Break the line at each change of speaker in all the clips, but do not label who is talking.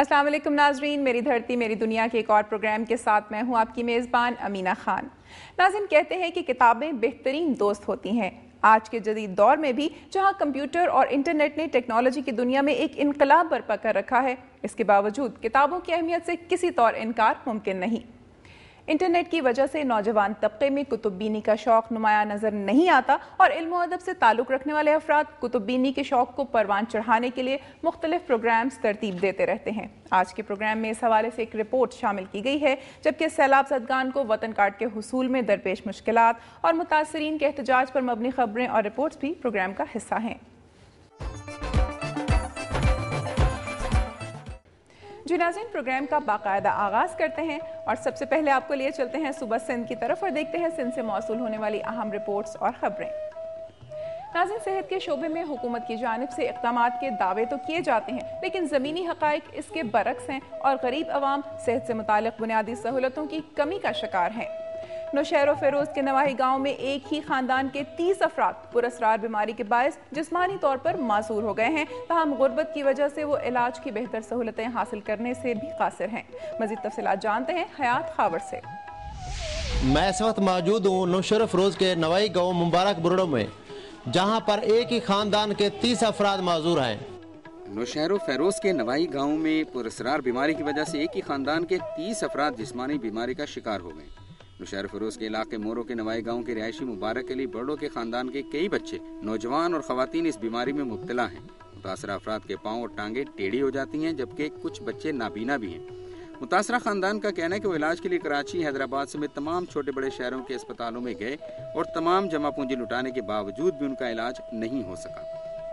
السلام علیکم ناظرین، میری دھرتی میری دنیا کے ایک اور پروگرام کے ساتھ میں ہوں آپ کی میزبان امینہ خان۔ ناظرین، کہتے ہیں کہ کتابیں بہترین دوست ہوتی ہیں۔ آج کے جدید دور میں بھی جہاں کمپیوٹر اور انٹرنیٹ نے ٹیکنالوجی کی دنیا میں ایک انقلاب برپا کر رکھا ہے، اس کے باوجود کتابوں کی اہمیت سے کسی طور انکار ممکن نہیں۔ انٹرنیٹ کی وجہ سے نوجوان طبقے میں کتب بینی کا شوق نمایاں نظر نہیں آتا اور علم و ادب سے تعلق رکھنے والے افراد کتب بینی کے شوق کو پروان چڑھانے کے لیے مختلف پروگرامز ترتیب دیتے رہتے ہیں۔ آج کے پروگرام میں اس حوالے سے ایک رپورٹ شامل کی گئی ہے، جبکہ سیلاب زدگان کو وطن کارڈ کے حصول میں درپیش مشکلات اور متاثرین کے احتجاج پر مبنی خبریں اور رپورٹس بھی پروگرام کا حصہ ہیں۔ جی ناظرین، پروگرام کا باقاعدہ آغاز کرتے ہیں اور سب سے پہلے آپ کو لیے چلتے ہیں صوبہ سندھ کی طرف اور دیکھتے ہیں سندھ سے موصول ہونے والی اہم رپورٹس اور خبریں۔ ناظرین، صحت کے شعبے میں حکومت کی جانب سے اقدامات کے دعوے تو کیے جاتے ہیں، لیکن زمینی حقائق اس کے برعکس ہیں اور غریب عوام صحت سے متعلق بنیادی سہولتوں کی کمی کا شکار ہیں۔ نوشہر و فیروز کے نواحی گاؤں میں ایک ہی خاندان کے 30 افراد پراسرار بیماری کے باعث جسمانی طور پر معذور ہو گئے ہیں، تاہم غربت کی وجہ سے وہ علاج کی بہتر سہولتیں حاصل کرنے سے بھی قاصر ہیں۔ مزید تفصیلات جانتے ہیں حیات خاور سے۔
میں اس وقت موجود ہوں نوشہر و فیروز کے نواحی گاؤں مبارک برڑوں میں، جہاں پر ایک ہی خاندان کے 30 افراد معذور ہیں۔
نوشہر و فیروز کے نواحی گاؤں میں پراسرار بیماری کی وجہ سے ایک ہی خاندان کے 30 افراد جسمانی بیماری کا شکار ہو گئے۔ نوشہر فیروز کے علاقے مورو کے نواحی گاؤں کے رہائشی مبارک علی برڈو کے خاندان کے کئی بچے، نوجوان اور خواتین اس بیماری میں مبتلا ہیں۔ متاثرہ افراد کے پاؤں اور ٹانگیں ٹیڑھی ہو جاتی ہیں، جبکہ کچھ بچے نابینا بھی ہیں۔ متاثرہ خاندان کا کہنا ہے کہ وہ علاج کے لیے کراچی، حیدرآباد سمیت تمام چھوٹے بڑے شہروں کے اسپتالوں میں گئے اور تمام جمع پونجی لٹانے کے باوجود بھی ان کا علاج نہیں ہو سکا۔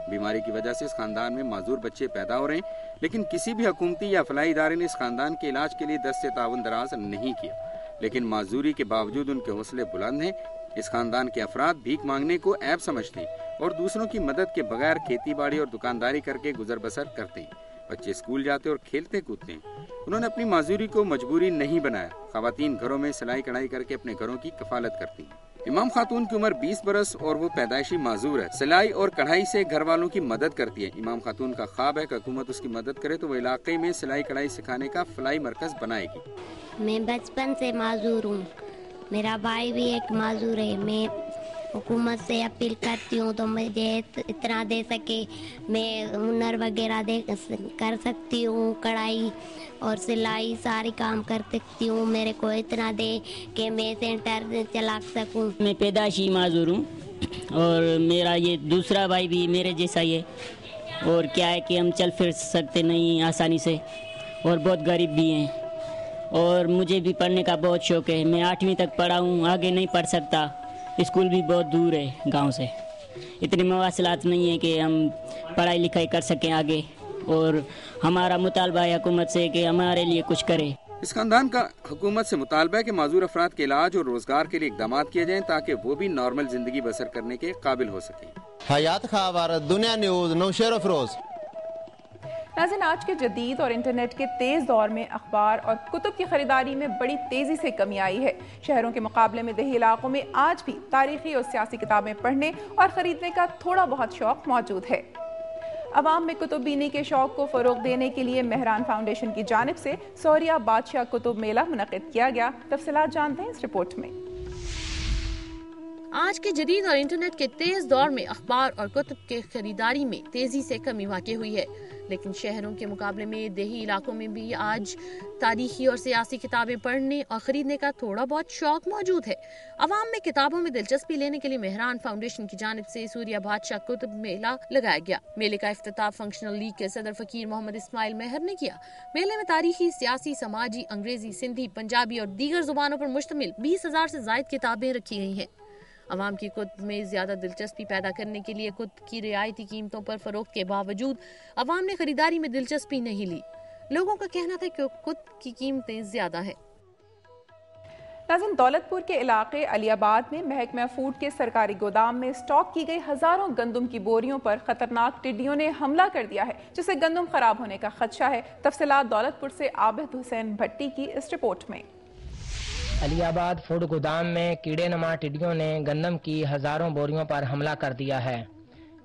بیماری کی وجہ سے اس خاندان میں معذور بچے پیدا ہو رہے ہیں، لیکن کسی بھی حکومتی یا فلاحی ادارے نے اس خاندان کے علاج کے لیے دست تعاون دراز نہیں کیا، لیکن معذوری کے باوجود ان کے حوصلے بلند ہیں۔ اس خاندان کے افراد بھیک مانگنے کو عیب سمجھتے ہیں اور دوسروں کی مدد کے بغیر کھیتی باڑی اور دکانداری کر کے گزر بسر کرتے ہیں۔ بچے اسکول جاتے اور کھیلتے کودتے ہیں۔ انہوں نے اپنی معذوری کو مجبوری نہیں بنایا۔ خواتین گھروں میں سلائی کڑھائی کر کے اپنے گھروں کی کفالت کرتی ہیں۔ امام خاتون کی عمر 20 برس اور وہ پیدائشی معذور ہے۔ سلائی اور کڑھائی سے گھر والوں کی مدد کرتی ہے۔ امام خاتون کا خواب ہے کہ حکومت اس کی مدد کرے تو وہ علاقے میں سلائی کڑھائی سکھانے کا فلاحی مرکز بنائے گی۔
میں بچپن سے معذور ہوں، میرا بھائی بھی ایک معذور ہے۔ میں حکومت سے اپیل کرتی ہوں تو مجھے اتنا دے سکے، میں ہنر وغیرہ کر سکتی ہوں، کڑھائی اور سلائی ساری کام کر سکتی ہوں۔ میرے کو اتنا دے کہ میں سینٹر چلا سکوں۔
میں پیدائشی معذور ہوں اور میرا یہ دوسرا بھائی بھی میرے جیسا ہی ہے، اور کیا ہے کہ ہم چل پھر سکتے نہیں آسانی سے اور بہت غریب بھی ہیں، اور مجھے بھی پڑھنے کا بہت شوق ہے۔ میں 8ویں تک پڑھا ہوں، آگے نہیں پڑھ سکتا، اسکول بھی بہت دور ہے گاؤں سے، اتنے مواصلات نہیں ہیں کہ ہم پڑھائی لکھائی کر سکیں آگے، اور ہمارا مطالبہ ہے حکومت سے کہ ہمارے لیے کچھ کرے۔
اس خاندان کا حکومت سے مطالبہ ہے کہ معذور افراد کے علاج اور روزگار کے لیے اقدامات کیے جائیں تاکہ وہ بھی نارمل زندگی بسر کرنے کے قابل ہو سکیں۔
حیات خاور، دنیا نیوز، نوشہر و فیروز۔
ناظرین، آج کے جدید اور انٹرنیٹ کے تیز دور میں اخبار اور کتب کی خریداری میں بڑی تیزی سے کمی آئی ہے۔ شہروں کے مقابلے میں دیہی علاقوں میں آج بھی تاریخی اور سیاسی کتابیں پڑھنے اور خریدنے کا تھوڑا بہت شوق موجود ہے۔ عوام میں کتب بینی کے شوق کو فروغ دینے کے لیے مہران فاؤنڈیشن کی جانب سے سوریہ بادشاہ کتب میلہ منعقد کیا گیا۔ تفصیلات جانتے ہیں اس رپورٹ میں۔
آج کے جدید اور انٹرنیٹ کے تیز دور میں اخبار اور کتب کے خریداری میں تیزی سے کمی واقع ہوئی ہے، لیکن شہروں کے مقابلے میں دیہی علاقوں میں بھی آج تاریخی اور سیاسی کتابیں پڑھنے اور خریدنے کا تھوڑا بہت شوق موجود ہے۔ عوام میں کتابوں میں دلچسپی لینے کے لیے مہران فاؤنڈیشن کی جانب سے سوریہ بادشاہ کتب میلہ لگایا گیا۔ میلے کا افتتاح فنکشنل لیگ کے صدر فقیر محمد اسماعیل مہر نے کیا۔ میلے میں تاریخی، سیاسی، سماجی، انگریزی، سندھی، پنجابی اور دیگر زبانوں پر مشتمل 20,000 سے زائد کتابیں رکھی گئی ہیں۔ عوام کی کتب میں زیادہ دلچسپی پیدا کرنے کے لیے کتب کی رعایتی قیمتوں پر فروخت کے باوجود عوام نے خریداری میں دلچسپی نہیں لی۔ لوگوں کا کہنا تھا کہ کتب کی قیمتیں زیادہ ہیں۔
ناظرین، دولت پور کے علاقے علی آباد میں محکمہ فوڈ کے سرکاری گودام میں سٹاک کی گئی ہزاروں گندم کی بوریوں پر خطرناک ٹڈیوں نے حملہ کر دیا ہے، جس سے گندم خراب ہونے کا خدشہ ہے۔ تفصیلات دولت پور سے عابد حسین بھٹی کی اس رپورٹ میں۔
علی آباد فوڈ گودام میں کیڑے نما ٹڈیوں نے گندم کی ہزاروں بوریوں پر حملہ کر دیا ہے۔